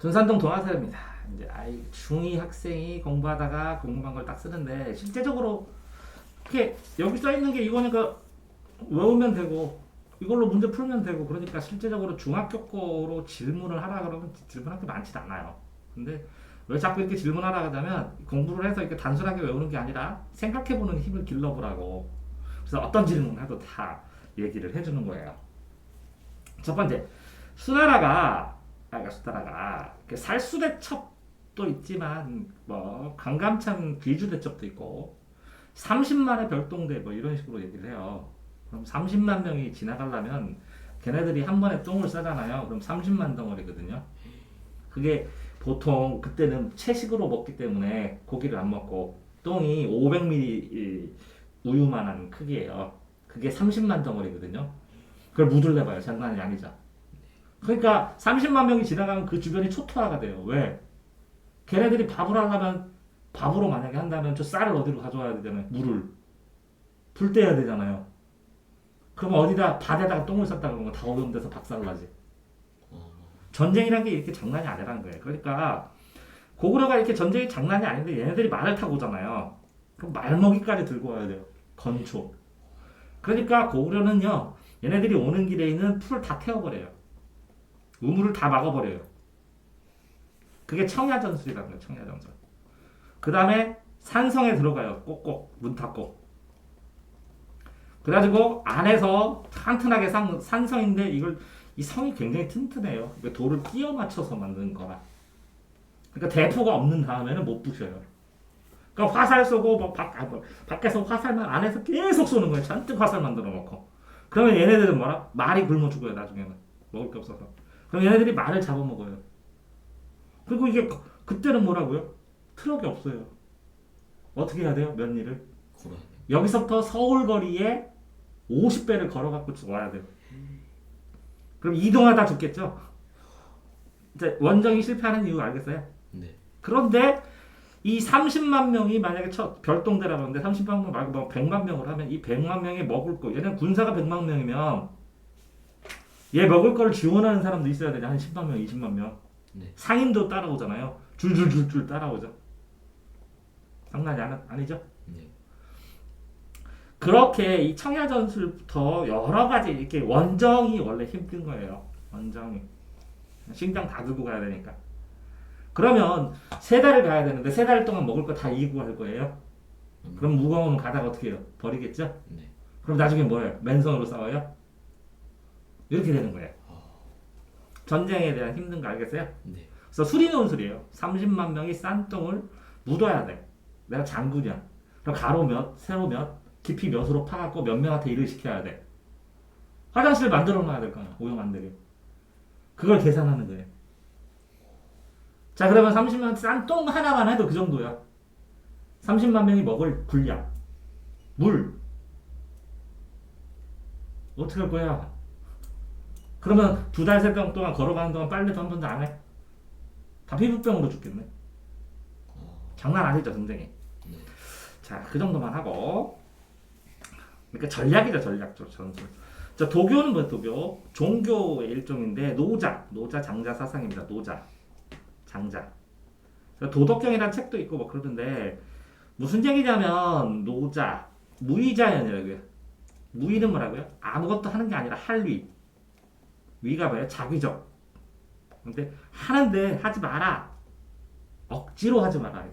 둔산동 동아사입니다. 이제 중2 학생이 공부하다가 궁금한 걸 딱 쓰는데 실제적으로 이렇게 여기 써 있는 게 이거니까 외우면 되고 이걸로 문제 풀면 되고 그러니까 실제적으로 중학교 거로 질문을 하라 그러면 질문할 게 많지 않아요. 근데 왜 자꾸 이렇게 질문하라 하자면 공부를 해서 이렇게 단순하게 외우는 게 아니라 생각해보는 힘을 길러보라고. 그래서 어떤 질문을 해도 다 얘기를 해주는 거예요. 첫 번째, 수나라가 살수대첩도 있지만 뭐 강감찬 귀주대첩도 있고 30만의 별동대 뭐 이런 식으로 얘기를 해요. 그럼 30만 명이 지나가려면 걔네들이 한 번에 똥을 싸잖아요. 그럼 30만 덩어리거든요. 그게 보통 그때는 채식으로 먹기 때문에 고기를 안 먹고 똥이 500ml 우유만한 크기예요. 그게 30만 덩어리거든요. 그걸 무들 내봐요. 장난이 아니죠. 그러니까 30만 명이 지나가면 그 주변이 초토화가 돼요. 왜? 걔네들이 밥을 하려면 밥으로 만약에 한다면 저 쌀을 어디로 가져와야 되잖아요. 물을 불 떼야 되잖아요. 그럼 어디다 밭에다가 똥을 쌌다 그러면 다 어려운 데서 박살나지. 전쟁이란 게 이렇게 장난이 아니라는 거예요. 그러니까 고구려가 이렇게 전쟁이 장난이 아닌데 얘네들이 말을 타고 오잖아요. 그럼 말먹이까지 들고 와야 돼요. 건초. 그러니까 고구려는요. 얘네들이 오는 길에 있는 풀을 다 태워버려요. 우물을 다 막아버려요. 그게 청야전술이라는 거예요. 청야전술. 그 다음에 산성에 들어가요. 꼭꼭 문 닫고. 그래가지고 안에서 튼튼하게 산성인데 이 성이 굉장히 튼튼해요. 돌을 끼워 맞춰서 만든 거라. 그러니까 대포가 없는 다음에는 못 부셔요. 그러니까 화살 쏘고 뭐 밖에서 화살만 안에서 계속 쏘는 거예요. 잔뜩 화살 만들어 놓고. 그러면 얘네들은 뭐라? 말이 굶어 죽어요. 나중에는 먹을 게 없어서. 그럼 얘네들이 말을 잡아먹어요. 그리고 이게 그때는 뭐라고요? 트럭이 없어요. 어떻게 해야 돼요? 몇 일을? 여기서부터 서울 거리에 50배를 걸어갖고 와야 돼요. 그럼 이동하다 죽겠죠? 이제 원정이 실패하는 이유 알겠어요? 네. 그런데 이 30만 명이 만약에 별동대라고 하는데 30만 명 말고 뭐 100만 명을 하면 이 100만 명이 먹을 거 얘는 군사가 100만 명이면 얘 먹을 거를 지원하는 사람도 있어야 되냐? 한 10만 명, 20만 명. 네. 상인도 따라오잖아요. 줄줄줄줄 따라오죠. 장난이 아니죠? 네. 그렇게 이 청야전술부터 여러 가지 이렇게 원정이 원래 힘든 거예요. 원정이. 식량 다 들고 가야 되니까. 그러면 3달을 가야 되는데 3달 동안 먹을 거 다 이기고 갈 거예요. 그럼 무거우면 가다가 어떻게 해요? 버리겠죠? 네. 그럼 나중에 뭐예요? 맨손으로 싸워요? 이렇게 되는 거예요. 전쟁에 대한 힘든 거 알겠어요? 네. 그래서 수리논술이에요. 30만 명이 싼 똥을 묻어야 돼. 내가 장군이야. 그럼 가로 몇, 세로 몇, 깊이 몇으로 파갖고 몇 명한테 일을 시켜야 돼. 화장실 만들어 놔야 될 거야. 오염 안 되게. 그걸 계산하는 거예요. 자, 그러면 30만 싼 똥 하나만 해도 그 정도야. 30만 명이 먹을 분량. 물. 어떻게 할 거야? 그러면 2달, 3달 동안 걸어가는 동안 빨래도 한 번도 안 해? 다 피부병으로 죽겠네. 장난 아니죠, 전쟁이. 네. 자, 그 정도만 하고. 그러니까 전략이죠, 전술. 자, 도교는 뭐예요, 도교? 종교의 일종인데, 노자, 장자 사상입니다, 노자. 장자. 도덕경이라는 책도 있고 뭐 그러던데, 무슨 얘기냐면, 노자, 무의자연이라고요. 무의는 뭐라고요? 아무것도 하는 게 아니라 할 위. 위가 뭐예요? 자기적. 근데 하는데 하지 마라. 억지로 하지 마라.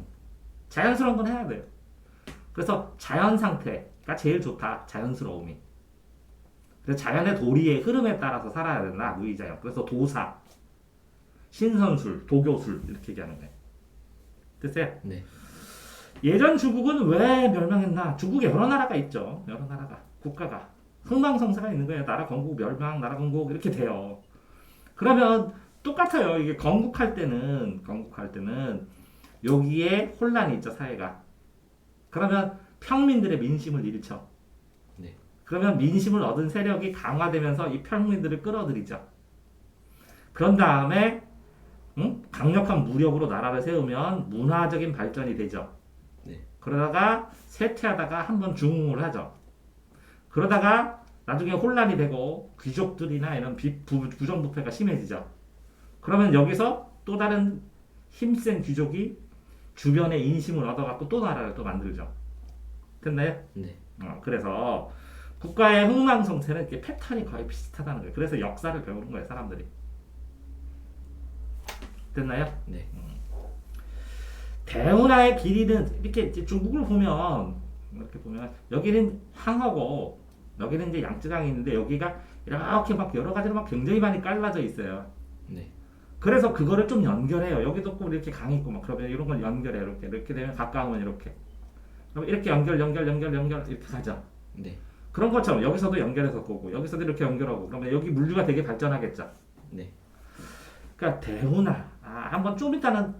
자연스러운 건 해야 돼요. 그래서 자연 상태가 제일 좋다. 자연스러움이. 그래서 자연의 도리의 흐름에 따라서 살아야 된다. 무의자연. 그래서 도사, 신선술, 도교술 이렇게 얘기하는 거예요. 됐어요? 네. 예전 중국은 왜 멸망했나? 중국에 여러 나라가 있죠. 여러 나라가. 국가가. 흥망성쇠가 있는 거예요. 나라 건국, 멸망, 나라 건국 이렇게 돼요. 그러면 똑같아요. 이게 건국할 때는 여기에 혼란이 있죠, 사회가. 그러면 평민들의 민심을 일으켜. 네. 그러면 민심을 얻은 세력이 강화되면서 이 평민들을 끌어들이죠. 그런 다음에 강력한 무력으로 나라를 세우면 문화적인 발전이 되죠. 네. 그러다가 쇠퇴하다가 한번 중흥을 하죠. 그러다가 나중에 혼란이 되고 귀족들이나 이런 부정부패가 심해지죠. 그러면 여기서 또 다른 힘센 귀족이 주변의 인심을 얻어갖고 또 나라를 또 만들죠. 됐나요? 네. 그래서 국가의 흥망성쇠는 이렇게 패턴이 거의 비슷하다는 거예요. 그래서 역사를 배우는 거예요, 사람들이. 됐나요? 네. 대운하의 길이는 이렇게 이제 중국을 보면 이렇게 보면 여기는 황하고 여기는 이제 양쯔강이 있는데 여기가 이렇게 막 여러 가지로 막 굉장히 많이 깔라져 있어요. 네. 그래서 그거를 좀 연결해요. 여기도 꼭 이렇게 강이 있고 막 그러면 이런 걸 연결해 이렇게 되면 가까우면 이렇게 그럼 이렇게 연결 이렇게 가죠. 네. 그런 것처럼 여기서도 연결해서 보고 여기서도 이렇게 연결하고 그러면 여기 물류가 되게 발전하겠죠. 네. 그러니까 대운하 한번 좀 이따는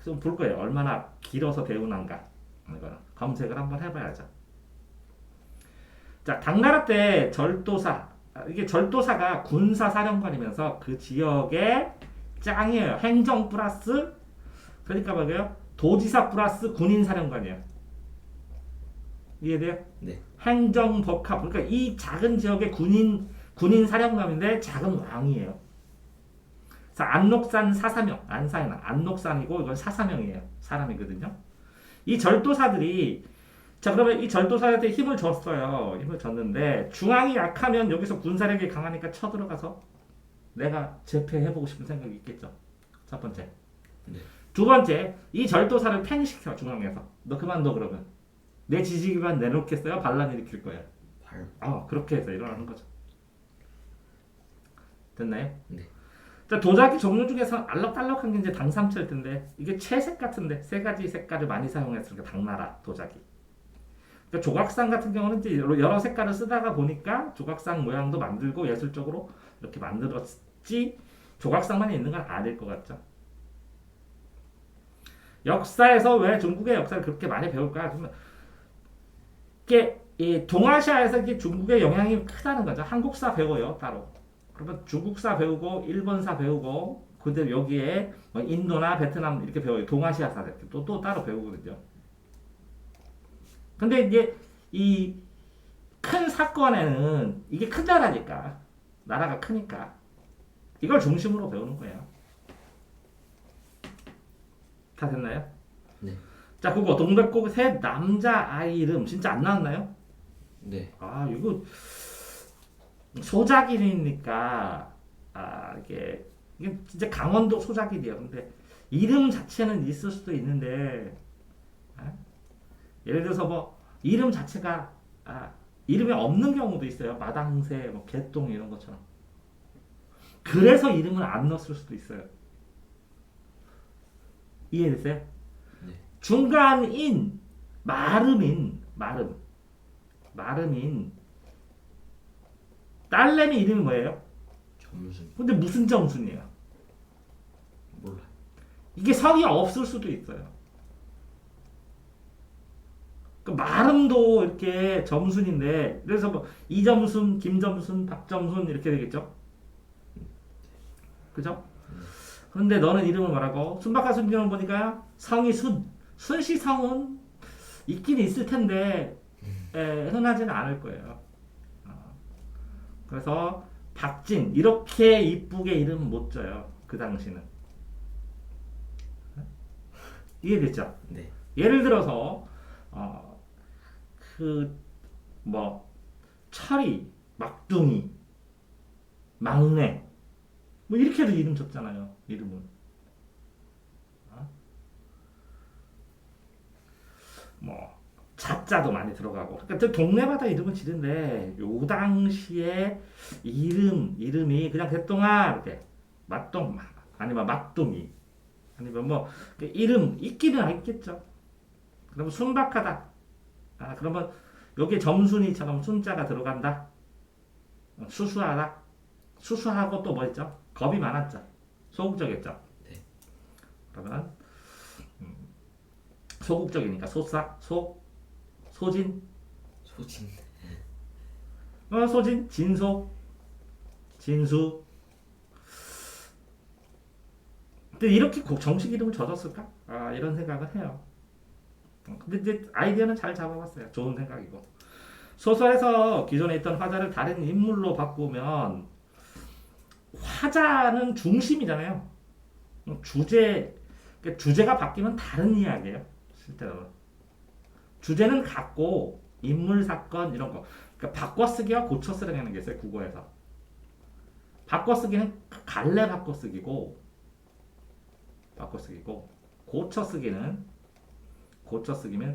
좀 볼 거예요. 얼마나 길어서 대운한가 이거는 검색을 한번 해봐야죠. 자, 당나라 때 절도사 이게 절도사가 군사사령관이면서 그 지역의 짱이에요. 행정 플러스 그러니까 뭐예요? 도지사 플러스 군인사령관이에요. 이해돼요? 네. 행정법합 그러니까 이 작은 지역의 군인사령관인데 작은 왕이에요. 자, 안록산 사사명 안사에는 안록산이고 이건 사사명이에요. 사람이거든요. 이 절도사들이 자 그러면 이 절도사한테 힘을 줬어요. 힘을 줬는데 중앙이 약하면 여기서 군사력이 강하니까 쳐들어가서 내가 제패해보고 싶은 생각이 있겠죠. 첫 번째. 네. 두 번째 이 절도사를 팽시켜 중앙에서. 너 그만둬 그러면. 내 지지기만 내놓겠어요? 반란 일으킬 거야. 그렇게 해서 일어나는 거죠. 됐나요? 네. 자, 도자기 종류 중에서 알록달록한 게 이제 당삼철 텐데 이게 채색 같은데 세 가지 색깔을 많이 사용했으니까 당나라 도자기. 그러니까 조각상 같은 경우는 이제 여러 색깔을 쓰다가 보니까 조각상 모양도 만들고 예술적으로 이렇게 만들었지 조각상만 있는 건 아닐 것 같죠. 역사에서 왜 중국의 역사를 그렇게 많이 배울까? 그러면 이게 이 동아시아에서 이게 중국의 영향이 크다는 거죠. 한국사 배워요 따로. 그러면 중국사 배우고 일본사 배우고 그다음 여기에 뭐 인도나 베트남 이렇게 배워요. 동아시아사 이렇게 또 따로 배우거든요. 근데 이제 이 큰 사건에는 이게 큰 나라니까 나라가 크니까 이걸 중심으로 배우는 거예요. 다 됐나요? 네. 자, 그거 동백꽃 새 남자 아이 이름 진짜 안 나왔나요? 네. 이거 소작일이니까 이게 진짜 강원도 소작일이에요. 근데 이름 자체는 있을 수도 있는데 예를 들어서 뭐 이름 자체가 이름이 없는 경우도 있어요. 마당새, 뭐 개똥 이런 것처럼. 그래서 이름을 안 넣었을 수도 있어요. 이해됐어요? 네. 중간인 마름인 딸내미 이름이 뭐예요? 점순. 근데 무슨 점순이에요? 몰라. 이게 성이 없을 수도 있어요. 그 마름도 이렇게 점순인데 그래서 뭐 이점순, 김점순, 박점순 이렇게 되겠죠? 그죠? 그런데 너는 이름을 뭐라고? 순박한 순경을 보니까 성이 순씨 성은 있긴 있을 텐데 흔하지는 않을 거예요. 그래서 박진 이렇게 이쁘게 이름 못 져요. 그 당시는. 이해됐죠? 네. 예를 들어서 철이, 막둥이, 막내 뭐 이렇게도 이름 줬잖아요. 이름은. 뭐 자자도 많이 들어가고. 그러니까 동네마다 이름은 지른데 요 당시에 이름이 그냥 개똥아 이렇게 맛동 아니면 막둥이 아니면 뭐 이름 있기는 있겠죠. 그러면 순박하다. 그러면 여기 점순이처럼 순자가 들어간다. 수수하다. 수수하고 또 뭐 있죠? 겁이 많았죠. 소극적이었죠. 네. 그러면 소극적이니까 소진, 소진. 소진, 진수. 근데 이렇게 정식 이름을 젖었을까? 이런 생각을 해요. 근데 이제 아이디어는 잘 잡아봤어요. 좋은 생각이고. 소설에서 기존에 있던 화자를 다른 인물로 바꾸면 화자는 중심이잖아요. 그러니까 주제가 바뀌면 다른 이야기예요. 실제로 주제는 같고 인물 사건 이런 거. 그러니까 바꿔쓰기와 고쳐쓰기라는 게 있어요. 국어에서 바꿔쓰기는 갈래 바꿔쓰기고 고쳐쓰기면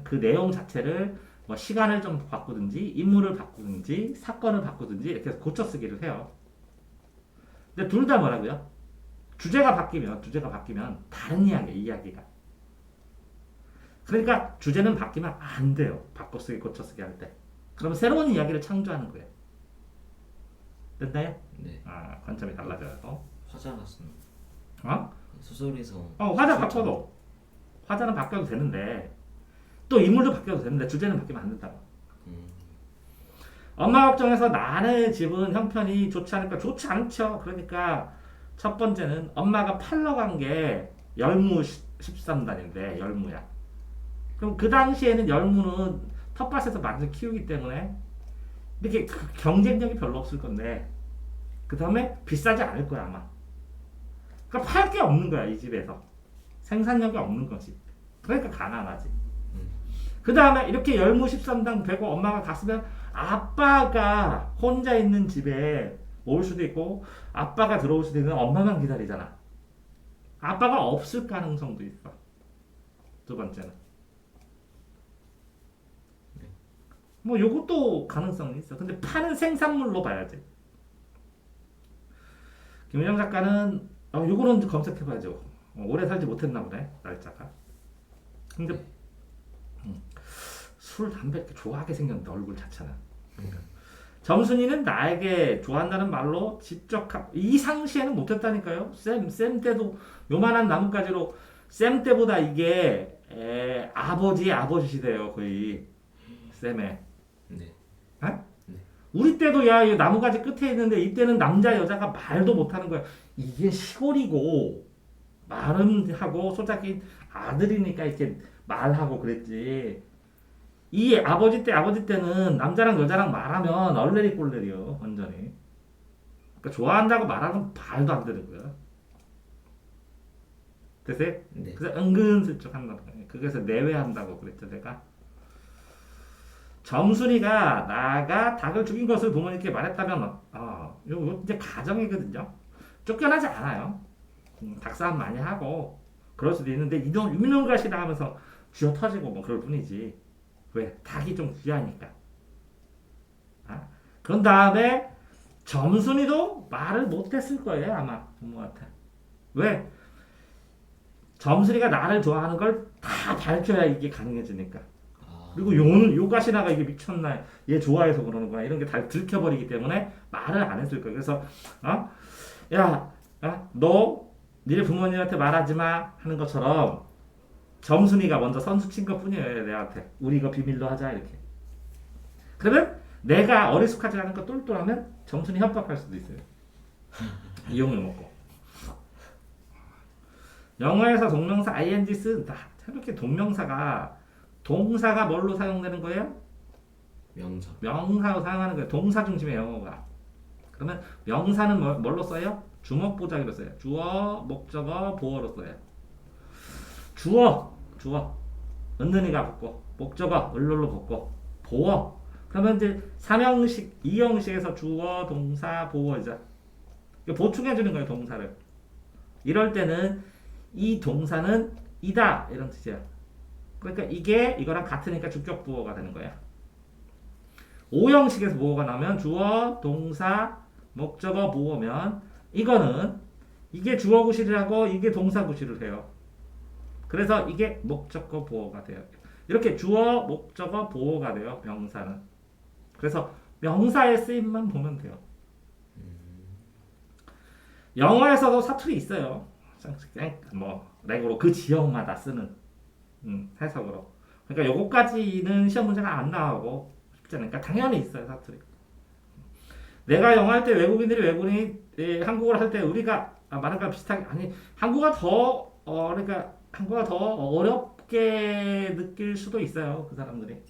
그 내용 자체를 뭐 시간을 좀 바꾸든지 인물을 바꾸든지 사건을 바꾸든지 이렇게 해서 고쳐쓰기를 해요. 근데 둘 다 뭐라고요? 주제가 바뀌면 다른 이야기가. 그러니까 주제는 바뀌면 안 돼요. 바꿔쓰기, 고쳐쓰기 할 때. 그럼 새로운 이야기를 창조하는 거예요. 됐나요? 네. 관점이 달라져요. 화자 같습니다. 어? 소설에서 화자는 바뀌어도 되는데 또 인물도 바뀌어도 되는데 주제는 바뀌면 안 된다고. 엄마 걱정해서 나의 집은 형편이 좋지 않을까? 좋지 않죠. 그러니까 첫 번째는 엄마가 팔러 간 게 열무 13단인데 열무야. 그럼 그 당시에는 열무는 텃밭에서 많이 키우기 때문에 이렇게 경쟁력이 별로 없을 건데 그 다음에 비싸지 않을 거야 아마. 그러니까 팔 게 없는 거야 이 집에서. 생산력이 없는 거지. 그러니까 가난하지. 그 다음에 이렇게 열무 13당 베고 엄마가 갔으면 아빠가 혼자 있는 집에 올 수도 있고 아빠가 들어올 수도 있는 엄마만 기다리잖아. 아빠가 없을 가능성도 있어. 두 번째는 뭐 요것도 가능성이 있어. 근데 파는 생산물로 봐야지. 김은영 작가는 요거는 검색해봐야죠. 오래 살지 못했나 보네 날짜가. 근데 술 담배 이렇게 좋아하게 생겼는데 얼굴 자체는. 점순이는 나에게 좋아한다는 말로 직접 이 상시에는 못했다니까요. 쌤 때도 요만한 나뭇가지로 쌤 때보다 이게 아버지 시대예요 거의 쌤의. 네. 어? 우리 때도 야 이 나뭇가지 끝에 있는데 이때는 남자 여자가 말도 못하는 거야. 이게 시골이고 말은 하고 소작이 아들이니까 이렇게 말하고 그랬지. 이 아버지 때는 남자랑 여자랑 말하면 얼레리 꼴레리요 완전히. 그러니까 좋아한다고 말하면 말도 안 되는 거야. 됐어요? 네. 그래서 은근슬쩍 한다고. 그래서 내외한다고 그랬죠 내가. 점순이가 나가 닭을 죽인 것을 부모님께 말했다면 요 이제 가정이거든요. 쫓겨나지 않아요. 닭싸움 많이 하고 그럴 수도 있는데 이놈 가시다 하면서 쥐어 터지고 뭐 그럴 뿐이지. 왜? 닭이 좀 귀하니까. 그런 다음에 점순이도 말을 못했을 거예요 아마 부모한테. 왜? 점순이가 나를 좋아하는 걸 다 밝혀야 이게 가능해지니까. 그리고 요 가시나가 이게 미쳤나 얘 좋아해서 그러는 거야 이런 게 다 들켜버리기 때문에 말을 안 했을 거야. 그래서 너 니네 부모님한테 말하지 마 하는 것처럼 점순이가 먼저 선수 친 것 뿐이에요 내한테. 우리 이거 비밀로 하자 이렇게. 그러면 내가 어리숙하지 않은 거 똘똘하면 점순이 협박할 수도 있어요. 이용을 먹고. 영어에서 동명사 ing 쓴다. 이렇게 동사가 뭘로 사용되는 거예요? 명사로 사용하는 거예요. 동사 중심의 영어가. 그러면 명사는 뭘로 써요? 주어보자기로 써요. 주어, 목적어, 보어로 써요. 주어 은근히가 붙고 목적어 을로로 붙고 보어 그러면 이제 3형식 2형식에서 주어 동사 보어이죠. 보충해 주는 거예요 동사를. 이럴 때는 이 동사는 이다 이런 뜻이야. 그러니까 이게 이거랑 같으니까 주격 부어가 되는 거야. 5형식에서 보어가 나오면 주어 동사 목적어 보어면 이게 주어 구실이라고 이게 동사 구실을 해요. 그래서 이게 목적어 보어가 돼요. 이렇게 주어, 목적어, 보어가 돼요. 명사는. 그래서 명사의 쓰임만 보면 돼요. 영어에서도 사투리 있어요. 뭐 렉으로 그 지역마다 쓰는 해석으로. 그러니까 요거까지는 시험 문제가 안 나오고 쉽지 않으니까 당연히 있어요 사투리. 내가 영어 할 때 외국인이 한국어를 할 때 우리가 말하는 거랑 비슷하게 한국어가 더 어렵게 느낄 수도 있어요 그 사람들이.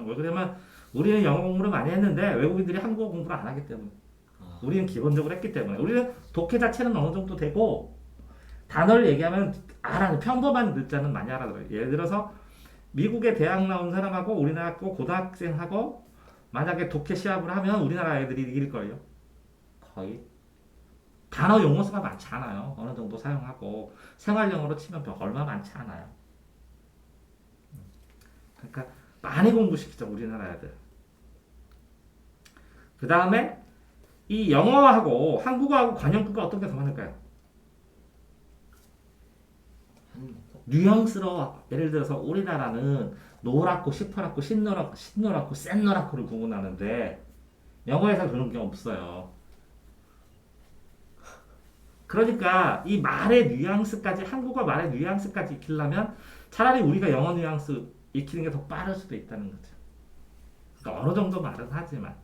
왜 그러면 우리는 영어 공부를 많이 했는데 외국인들이 한국어 공부를 안 하기 때문에. 우리는 기본적으로 했기 때문에. 우리는 독해 자체는 어느 정도 되고 단어를 얘기하면 알아. 평범한 글자는 많이 알아들어요. 예를 들어서 미국의 대학 나온 사람하고 우리나라 고등학생하고 만약에 독해 시합을 하면 우리나라 애들이 이길 거예요. 거의. 단어 용어 수가 많지 않아요. 어느 정도 사용하고 생활 영어로 치면 얼마 많지 않아요. 그러니까 많이 공부시키죠 우리나라 애들. 그 다음에 이 영어하고 한국어하고 관용구가 어떤 게 더 많을까요? 한국어? 뉘앙스로 예를 들어서 우리나라는 노랗고 시퍼랗고 신노랗고 센 노랗고를 구분하는데 영어에서 그런 게 없어요. 그러니까 이 말의 뉘앙스까지 한국어 말의 뉘앙스까지 익히려면 차라리 우리가 영어 뉘앙스 익히는 게 더 빠를 수도 있다는 거죠. 그러니까 어느 정도 말은 하지만.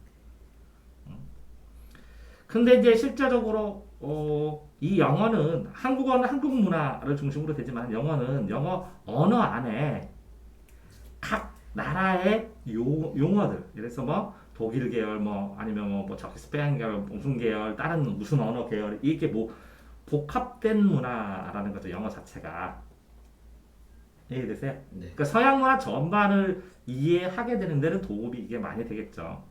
근데 이제 실제적으로 이 영어는 한국어는 한국 문화를 중심으로 되지만 영어는 영어 언어 안에 각 나라의 용어들 예를 들어서 뭐 독일 계열 뭐 아니면 뭐 저기 스페인 계열 무슨 계열 다른 무슨 언어 계열 이게 뭐 복합된 문화라는 거죠 영어 자체가 이해되세요? 네. 그러니까 서양 문화 전반을 이해하게 되는 데는 도움이 이게 많이 되겠죠.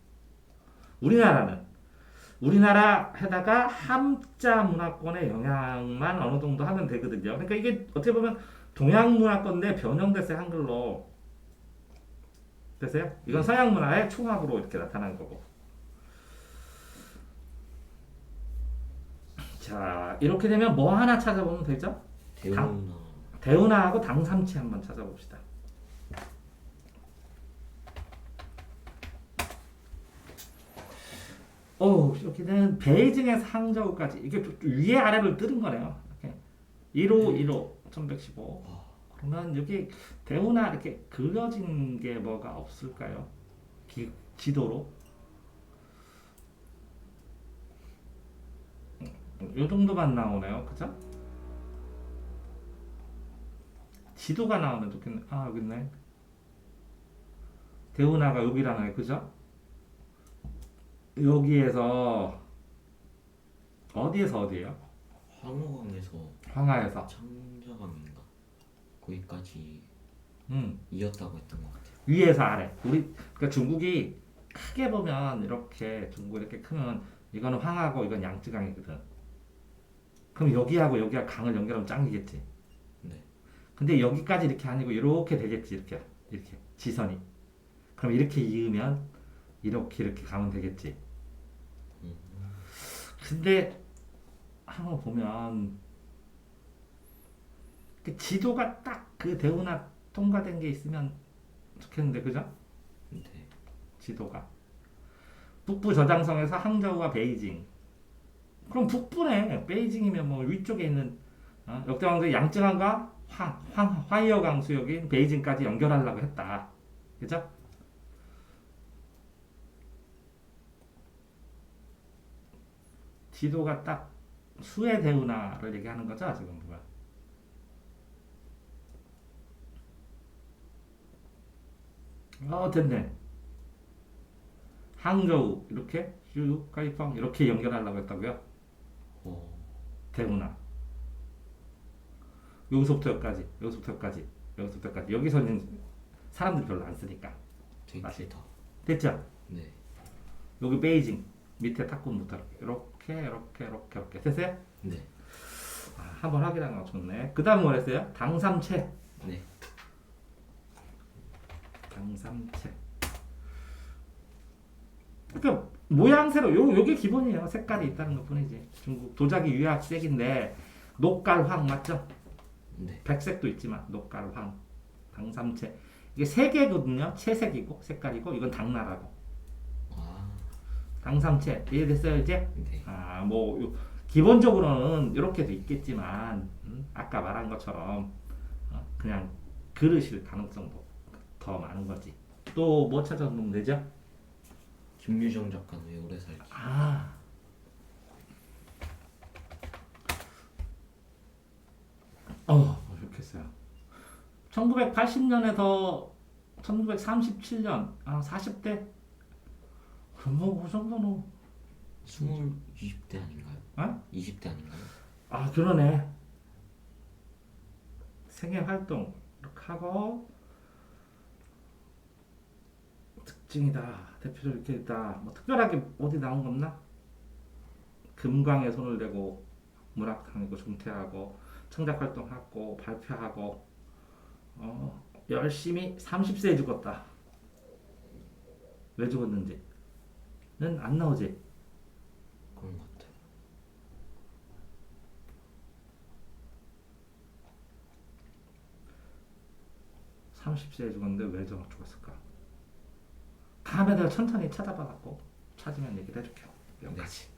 우리나라 해다가 함자 문화권의 영향만 어느 정도 하면 되거든요. 그러니까 이게 어떻게 보면 동양 문화권인데 변형됐어요 한글로. 됐어요? 이건 서양 문화의 총합으로 이렇게 나타난 거고. 자 이렇게 되면 뭐 하나 찾아보면 되죠? 대우나 대운하하고 당삼치 한번 찾아봅시다. 이렇게 되면 베이징에서 항저우까지 이게 위에 아래를 뜯은 거네요. 이렇게 1호 1115. 그러면 여기 대운하 이렇게 그려진 게 뭐가 없을까요? 지도로? 요 정도만 나오네요. 그죠? 지도가 나오면 좋겠네. 아, 여기 있네. 대운하가 여기라네. 그죠? 여기에서 어디에서 어디예요? 황호강에서 황하에서. 창자강인가 거기까지 음. 이었다고 했던 것 같아요. 위에서 아래. 그러니까 중국이 크게 보면 이렇게 중국 이렇게 크면 이거는 황하고 이건 양쯔강이거든. 그럼 여기하고 여기가 강을 연결하면 짱이겠지. 네. 근데 여기까지 이렇게 아니고 이렇게 되겠지. 이렇게 지선이. 그럼 이렇게 이으면 이렇게 가면 되겠지. 근데 한번 보면 그 지도가 딱 그 대운하 통과된 게 있으면 좋겠는데 그죠? 네. 지도가 북부 저장성에서 항저우와 베이징. 그럼 북부네. 베이징이면 뭐 위쪽에 있는 역대왕국의 양쯔강과 화이어강 수역인 베이징까지 연결하려고 했다. 그죠? 지도가 딱 수의 대운하를 얘기하는 거죠 지금 보면. 됐네. 항저우 이렇게 슈카이펑 이렇게 연결하려고 했다고요? 대운하. 여기서부터 여기까지. 여기서는 사람들이 별로 안 쓰니까. 되게 맛이. 길다. 됐죠? 네. 여기 베이징 밑에 탁군부터 이렇게 됐어요? 네. 한번 확인한 거 좋네. 그 다음 뭐랬어요? 당삼채. 네. 당삼채. 그러니까 모양새로 요게 기본이에요. 색깔이 있다는 것 뿐이지. 중국 도자기 유학색인데 녹깔황 맞죠? 네. 백색도 있지만 녹깔황 당삼채 이게 세 개거든요. 채색이고 색깔이고 이건 당나라고. 당삼채 이해됐어요 이제? 네. 기본적으로는 이렇게도 있겠지만 아까 말한 것처럼 그냥 그릇일 가능성도 더 많은 거지. 또 뭐 찾아보면 되죠? 김유정 작가는 왜 오래 살지? 좋겠어요. 1980년에서 1937년 40대 그럼 그 정도는 20대 아닌가요? 20대 아닌가요? 그러네. 생애 활동 이렇게 하고 특징이다 대표적으로 이렇게 있다 뭐 특별하게 어디 나온 거 없나? 금광에 손을 대고 문학당이고 중퇴하고 창작 활동하고 발표하고 열심히 30세에 죽었다. 왜 죽었는지는 안 나오지. 그런 것 같아요. 30세에 죽었는데 왜 죽었을까? 다음에 내가 천천히 찾아봐갖고 찾으면 얘기를 해줄게요. 여기까지.